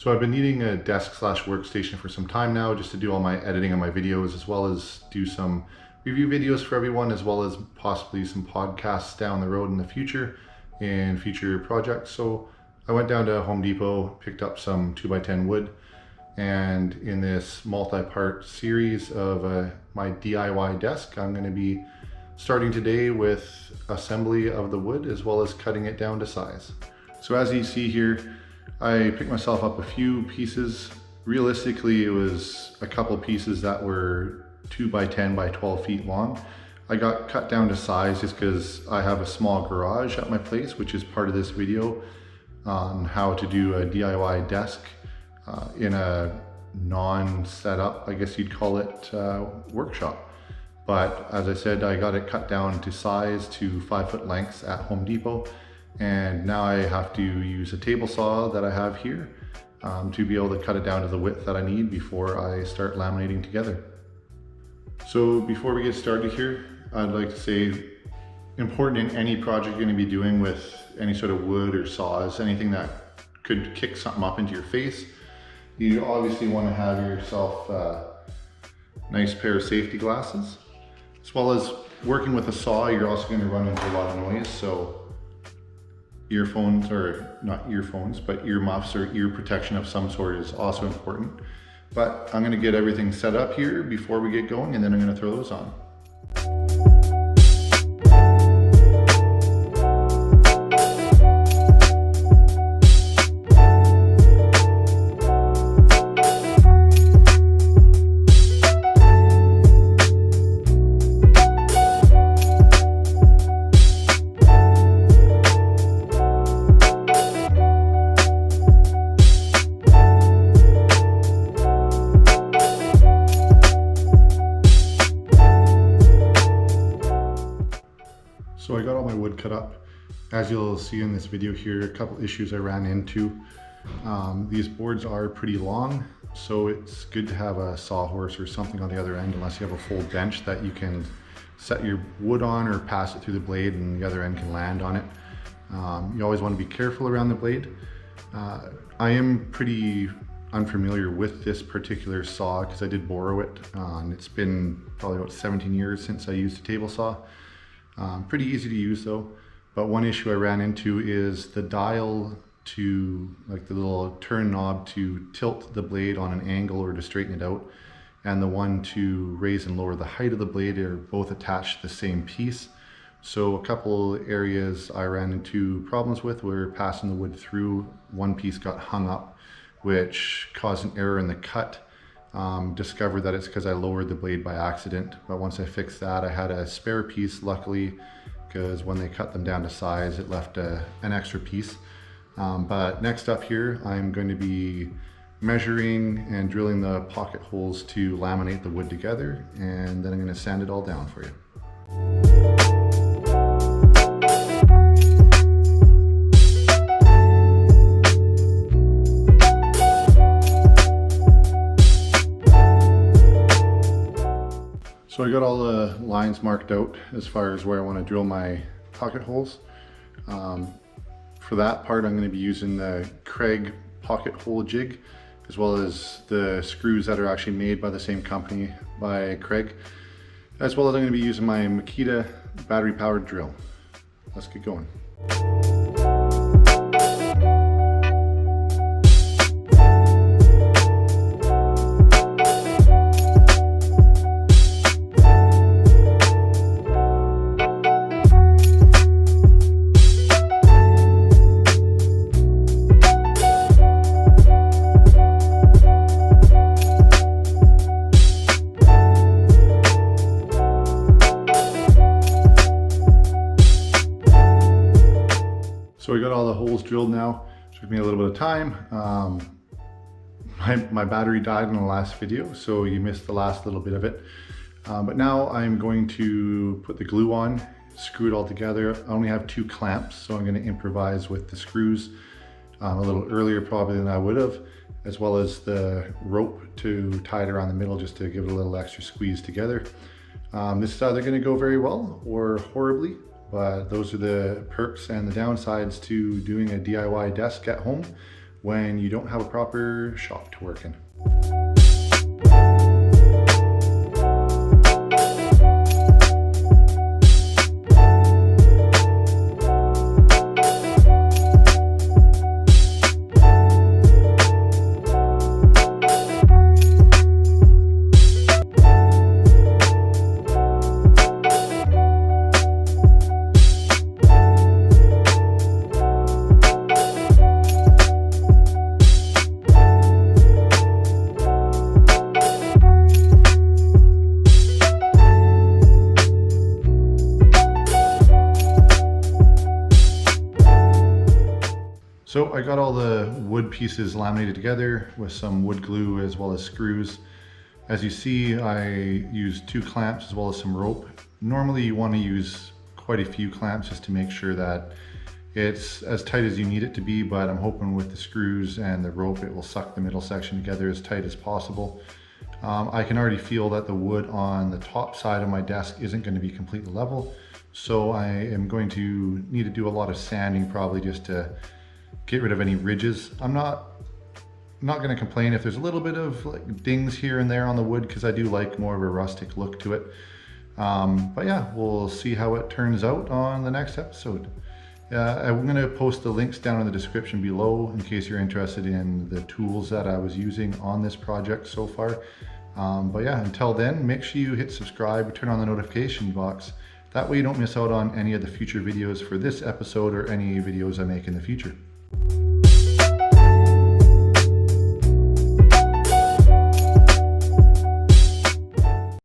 So I've been needing a desk slash workstation for some time now, just to do all my editing on my videos, as well as do some review videos for everyone, as well as possibly some podcasts down the road in the future and future projects. So I went down to Home Depot, picked up some 2x10 wood, and in this multi-part series of my DIY desk, I'm going to be starting today with assembly of the wood as well as cutting it down to size. So as you see here, I picked myself up a few pieces. Realistically, it was a couple pieces that were 2x10 by 12 feet long. I got cut down to size just because I have a small garage at my place, which is part of this video on how to do a DIY desk in a non-setup, I guess you'd call it, workshop. But as I said, I got it cut down to size to 5-foot lengths at Home Depot. And now I have to use a table saw that I have here to be able to cut it down to the width that I need before I start laminating together. So before we get started here, I'd like to say, important in any project you're going to be doing with any sort of wood or saws, anything that could kick something up into your face, you obviously want to have yourself a nice pair of safety glasses. As well as working with a saw, you're also going to run into a lot of noise, so earphones, or not earphones, but earmuffs or ear protection of some sort is also important. But I'm going to get everything set up here before we get going, and then I'm going to throw those on. So I got all my wood cut up. As you'll see in this video here, a couple issues I ran into. These boards are pretty long, so it's good to have a sawhorse or something on the other end, unless you have a full bench that you can set your wood on or pass it through the blade and the other end can land on it. You always want to be careful around the blade. I am pretty unfamiliar with this particular saw because I did borrow it. It's been probably about 17 years since I used a table saw. Pretty easy to use though, but one issue I ran into is the dial to, like the little turn knob to tilt the blade on an angle or to straighten it out, and the one to raise and lower the height of the blade are both attached to the same piece. So a couple areas I ran into problems with where passing the wood through, one piece got hung up, which caused an error in the cut. Discovered that it's because I lowered the blade by accident, but once I fixed that, I had a spare piece, luckily, because when they cut them down to size, it left an extra piece. But next up here, I'm going to be measuring and drilling the pocket holes to laminate the wood together, and then I'm going to sand it all down for you. So I got all the lines marked out as far as where I want to drill my pocket holes. For that part, I'm going to be using the Kreg pocket hole jig, as well as the screws that are actually made by the same company, by Kreg, as well as I'm going to be using my Makita battery powered drill. Let's get going. So I got all the holes drilled now. It took me a little bit of time. My battery died in the last video, so you missed the last little bit of it. But now I'm going to put the glue on, screw it all together. I only have 2 clamps, so I'm going to improvise with the screws a little earlier probably than I would have, as well as the rope to tie it around the middle just to give it a little extra squeeze together. This is either going to go very well or horribly, but those are the perks and the downsides to doing a DIY desk at home when you don't have a proper shop to work in. So I got all the wood pieces laminated together with some wood glue as well as screws. As you see, I used 2 clamps as well as some rope. Normally you want to use quite a few clamps just to make sure that it's as tight as you need it to be, but I'm hoping with the screws and the rope it will suck the middle section together as tight as possible. I can already feel that the wood on the top side of my desk isn't going to be completely level, so I am going to need to do a lot of sanding probably just to get rid of any ridges. I'm not going to complain if there's a little bit of like dings here and there on the wood, because I do like more of a rustic look to it. But yeah, we'll see how it turns out on the next episode. I'm going to post the links down in the description below in case you're interested in the tools that I was using on this project so far. But yeah, until then, make sure you hit subscribe, turn on the notification box. That way you don't miss out on any of the future videos for this episode or any videos I make in the future.